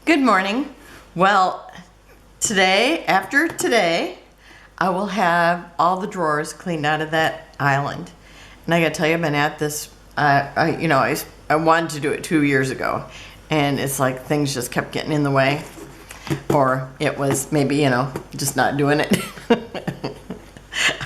Good morning. Well, after today, I will have all the drawers cleaned out of that island. And I gotta tell you, I've been at this, I wanted to do it 2 years ago. And it's like things just kept getting in the way. Or it was maybe, just not doing it.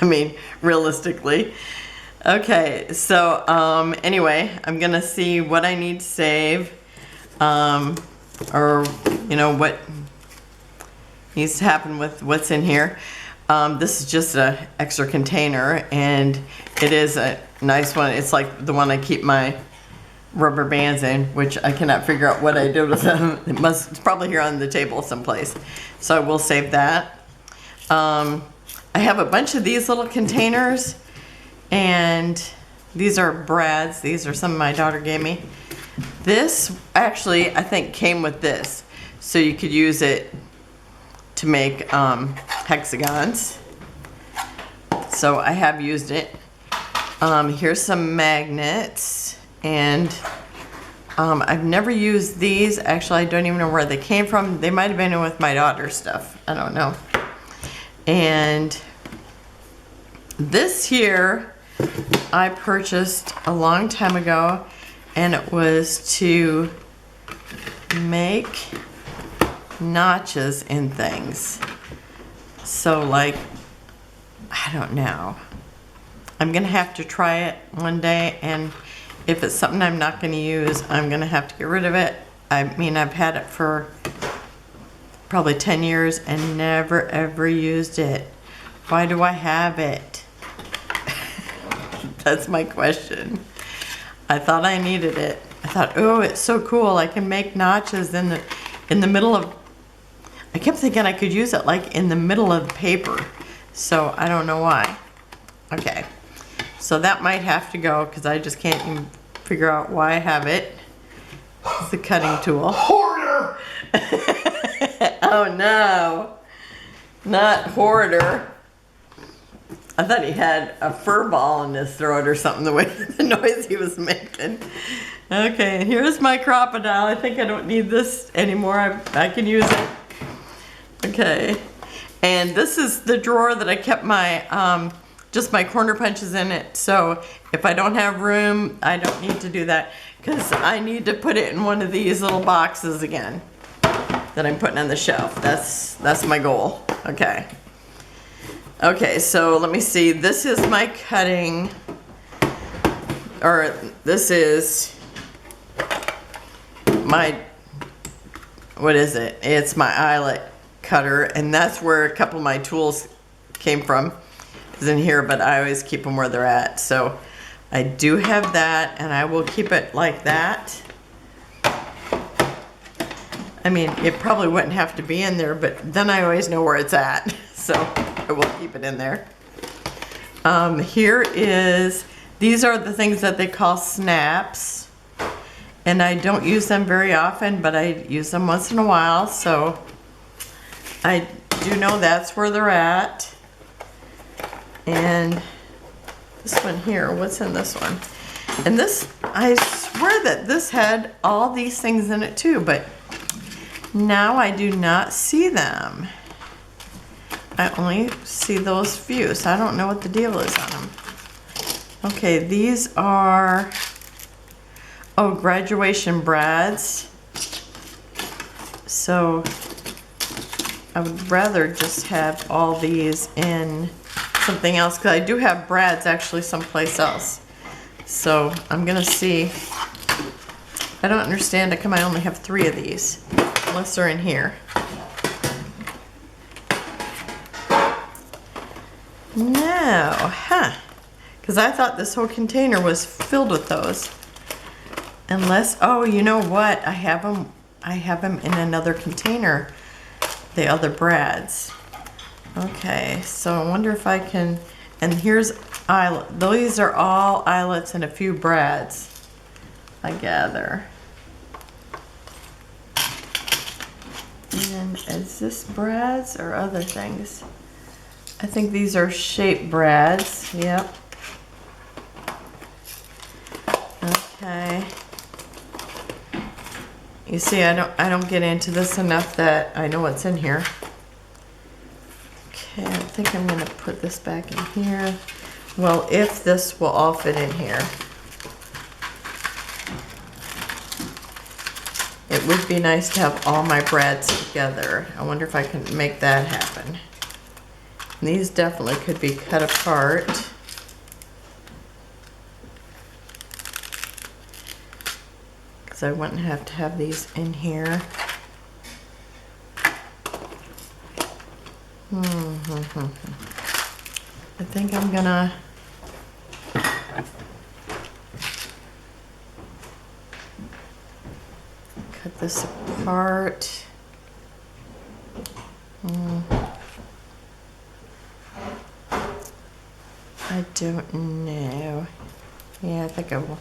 I mean, realistically. Okay, so anyway, I'm gonna see what I need to save. Or what needs to happen with what's in here. This is just an extra container, and it is a nice one. It's like the one I keep my rubber bands in, which I cannot figure out what I did with them. It's probably here on the table someplace, so I will save that. I have a bunch of these little containers, and these are Brad's. These are some my daughter gave me. This actually, I think, came with this, so you could use it to make hexagons. So I have used it. Here's some magnets, and I've never used these. Actually, I don't even know where they came from. They might have been in with my daughter's stuff. I don't know. And this here, I purchased a long time ago. And it was to make notches in things. So like, I don't know. I'm gonna have to try it one day, and if it's something I'm not gonna use, I'm gonna have to get rid of it. I mean, I've had it for probably 10 years and never ever used it. Why do I have it? That's my question. I thought I needed it. I thought, oh, it's so cool. I can make notches in the middle of, I kept thinking I could use it like in the middle of the paper. So I don't know why. Okay. So that might have to go because I just can't even figure out why I have it. It's a cutting tool. Hoarder! Oh no. Not hoarder. I thought he had a fur ball in his throat or something, the way the noise he was making. Okay, and here's my crocodile. I think I don't need this anymore. I can use it. Okay, and this is the drawer that I kept my, just my corner punches in it. So if I don't have room, I don't need to do that because I need to put it in one of these little boxes again that I'm putting on the shelf. That's my goal. Okay. Okay, so let me see. This is my cutting, or this is my, what is it? It's my eyelet cutter, and that's where a couple of my tools came from, is in here, but I always keep them where they're at. So I do have that, and I will keep it like that. I mean, it probably wouldn't have to be in there, but then I always know where it's at, so I will keep it in there. These are the things that they call snaps, and I don't use them very often, but I use them once in a while, so I do know that's where they're at. And this one here, what's in this one? And this, I swear that this had all these things in it too, but now I do not see them. I only see those few, so I don't know what the deal is on them. Okay, these are, graduation brads. So I would rather just have all these in something else, because I do have brads actually someplace else. So I'm gonna see. I don't understand how come I only have 3 of these, unless they're in here. No, because I thought this whole container was filled with those. Unless, oh, you know what? I have them in another container, the other brads. Okay, so I wonder if I can, and here's eyelet. These are all eyelets and a few brads, I gather. And is this brads or other things? I think these are shape brads. Yep. Okay. You see, I don't get into this enough that I know what's in here. Okay, I think I'm gonna put this back in here. Well, if this will all fit in here. It would be nice to have all my brads together. I wonder if I can make that happen. And these definitely could be cut apart. Because I wouldn't have to have these in here. I think I'm gonna cut this apart. I don't know. Yeah, I think I will.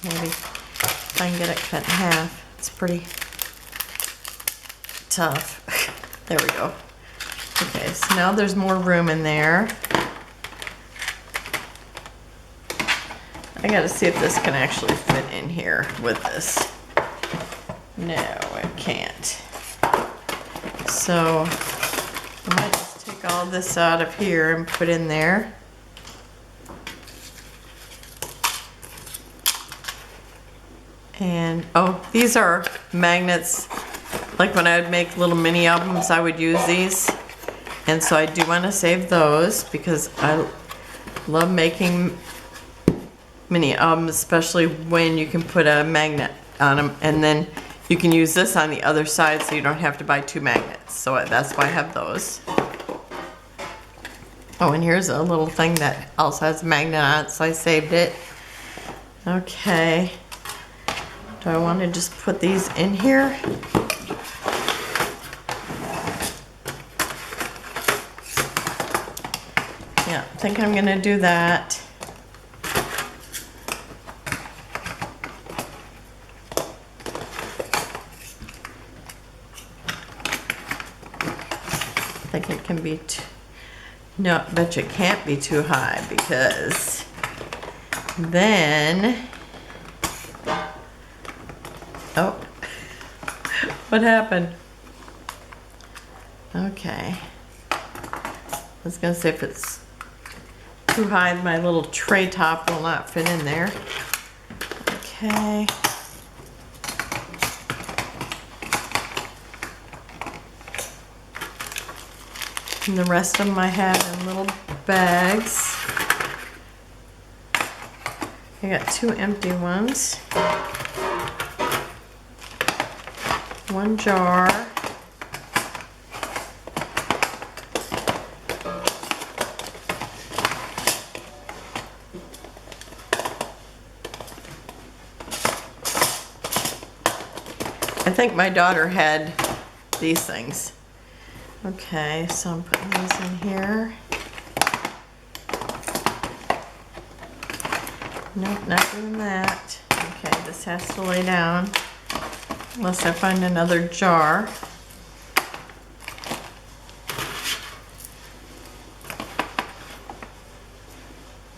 Maybe if I can get it cut in half. It's pretty tough. There we go. Okay, so now there's more room in there. I gotta see if this can actually fit in here with this. No, it can't. So I might just take all this out of here and put in there. And oh, these are magnets. Like when I would make little mini albums, I would use these. And so I do want to save those because I love making mini albums, especially when you can put a magnet on them. And then you can use this on the other side so you don't have to buy two magnets. So that's why I have those. Oh, and here's a little thing that also has a magnet on it, so I saved it. Okay. Do I want to just put these in here? Yeah, I think I'm gonna do that. I think it can be no, I bet you it can't be too high because then, oh, what happened? Okay. I was gonna say if it's too high, my little tray top will not fit in there. Okay. And the rest of them I have in little bags. I got two empty ones. One jar. I think my daughter had these things. Okay, so I'm putting these in here. Nope, not doing that. Okay, this has to lay down unless I find another jar.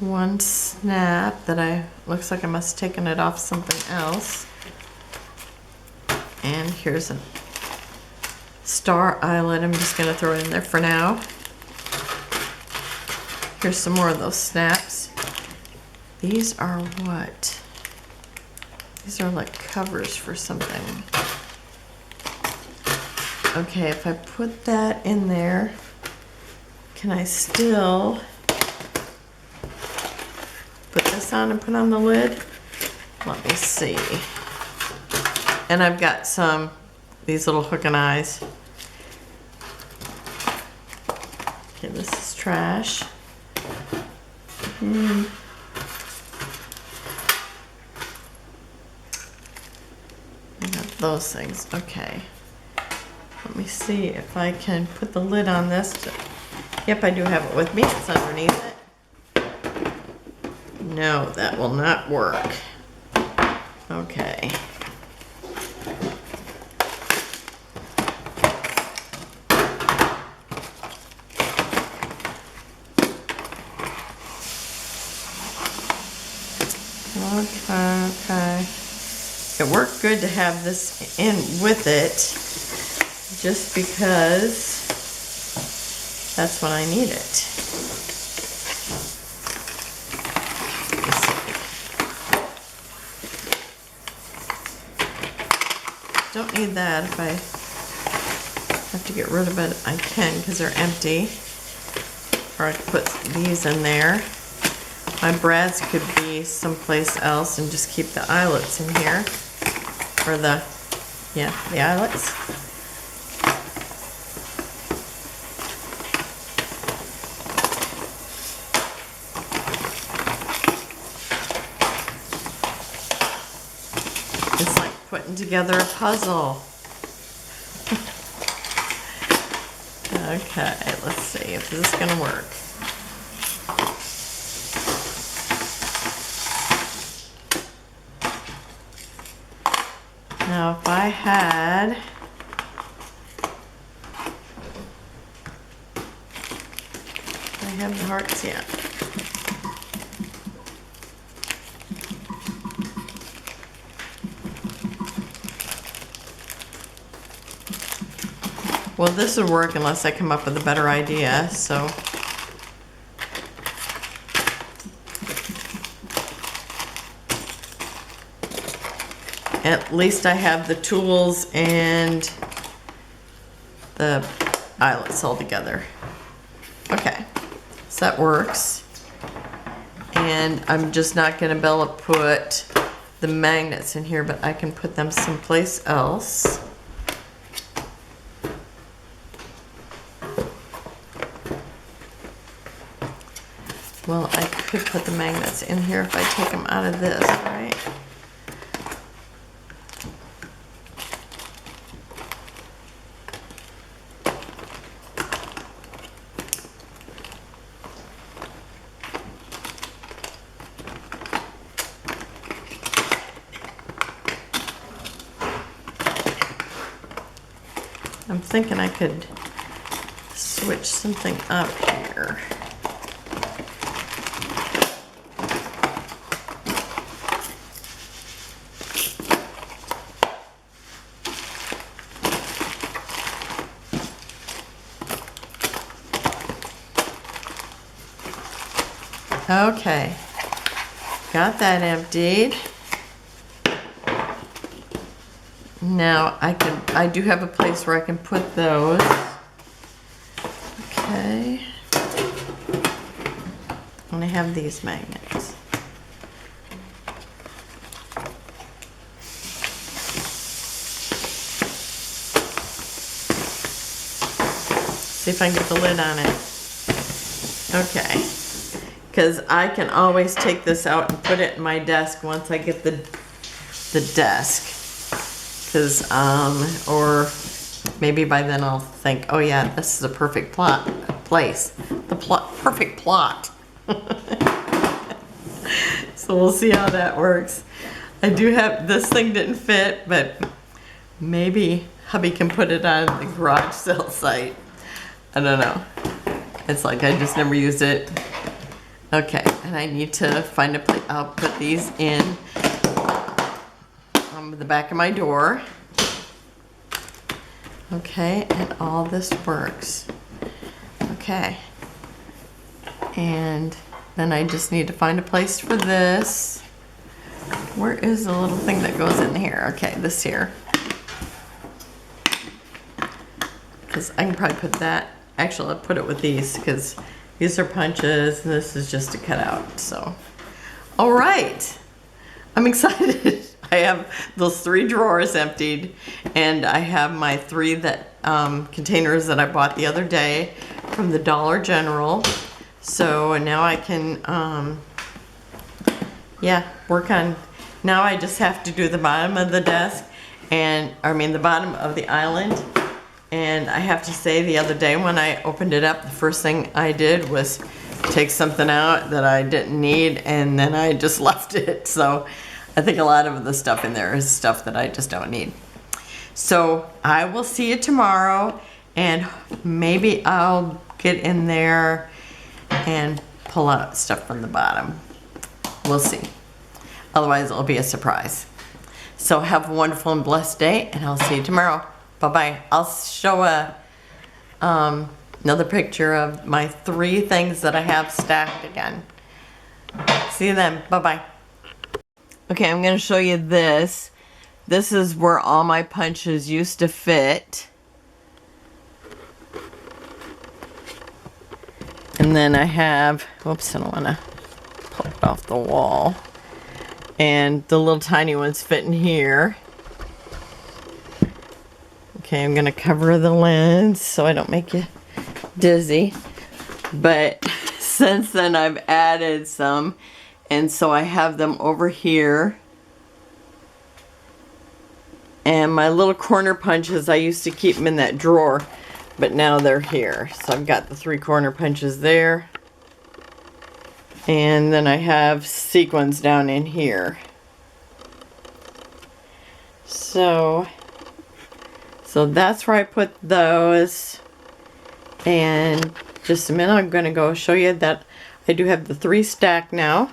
One snap that looks like I must have taken it off something else. And here's a star eyelet. I'm just going to throw it in there for now. Here's some more of those snaps. These are what? These are like covers for something. Okay, if I put that in there, can I still put this on and put on the lid? Let me see. And I've got these little hook and eyes. Okay, this is trash. I got those things. Okay. Let me see if I can put the lid on this. Yep, I do have it with me. It's underneath it. No, that will not work. Okay. Okay. It worked good to have this in with it, just because that's when I need it. Don't need that. If I have to get rid of it, I can, because they're empty. Or I could put these in there. My brads could be someplace else and just keep the eyelets in here. Or the eyelets. It's like putting together a puzzle. Okay, let's see if this is gonna work. Now, if I had I have the hearts yet. Well, this would work unless I come up with a better idea, so. At least I have the tools and the eyelets all together. Okay, so that works. And I'm just not gonna put the magnets in here, but I can put them someplace else. Well, I could put the magnets in here if I take them out of this, right? I'm thinking I could switch something up here. Okay, got that emptied. Now I do have a place where I can put those. Okay. And I have these magnets. See if I can get the lid on it. Okay. Because I can always take this out and put it in my desk once I get the desk. Because, or maybe by then I'll think, oh yeah, this is a perfect place. The perfect plot. So we'll see how that works. I do have, this thing didn't fit, but maybe hubby can put it on the garage sale site. I don't know. It's like I just never used it. Okay, and I need to find a place. I'll put these in on the back of my door. Okay, and all this works. Okay. And then I just need to find a place for this. Where is the little thing that goes in here? Okay, this here. Because I can probably put that. Actually, I'll put it with these because these are punches, and this is just to cut out, so. All right, I'm excited. I have those 3 drawers emptied, and I have my 3 containers that I bought the other day from the Dollar General. So now I can, work on, now I just have to do the bottom of the desk, the bottom of the island. And I have to say, the other day when I opened it up, the first thing I did was take something out that I didn't need, and then I just left it. So I think a lot of the stuff in there is stuff that I just don't need. So I will see you tomorrow, and maybe I'll get in there and pull out stuff from the bottom. We'll see. Otherwise, it'll be a surprise. So have a wonderful and blessed day, and I'll see you tomorrow. Bye-bye. I'll show another picture of my 3 things that I have stacked again. See you then. Bye-bye. Okay, I'm going to show you this. This is where all my punches used to fit. And then I have, whoops, I don't want to pull it off the wall. And the little tiny ones fit in here. Okay, I'm going to cover the lens so I don't make you dizzy. But since then I've added some, and so I have them over here. And my little corner punches, I used to keep them in that drawer, but now they're here. So I've got the 3 corner punches there. And then I have sequins down in here. So that's where I put those. And just a minute, I'm going to go show you that I do have the 3 stacked now.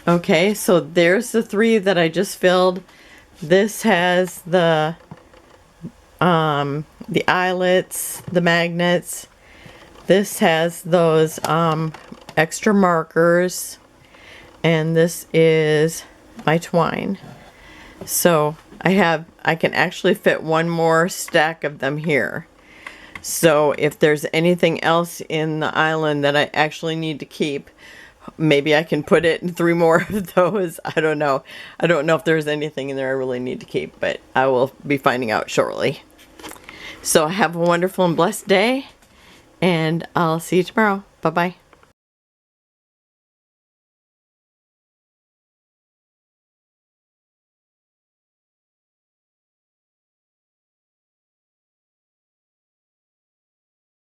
Okay, so there's the 3 that I just filled. This has the eyelets, the magnets. This has those extra markers, and this is my twine. So I can actually fit 1 more stack of them here. So if there's anything else in the island that I actually need to keep, maybe I can put it in 3 more of those. I don't know. I don't know if there's anything in there I really need to keep, but I will be finding out shortly. So have a wonderful and blessed day, and I'll see you tomorrow. Bye-bye.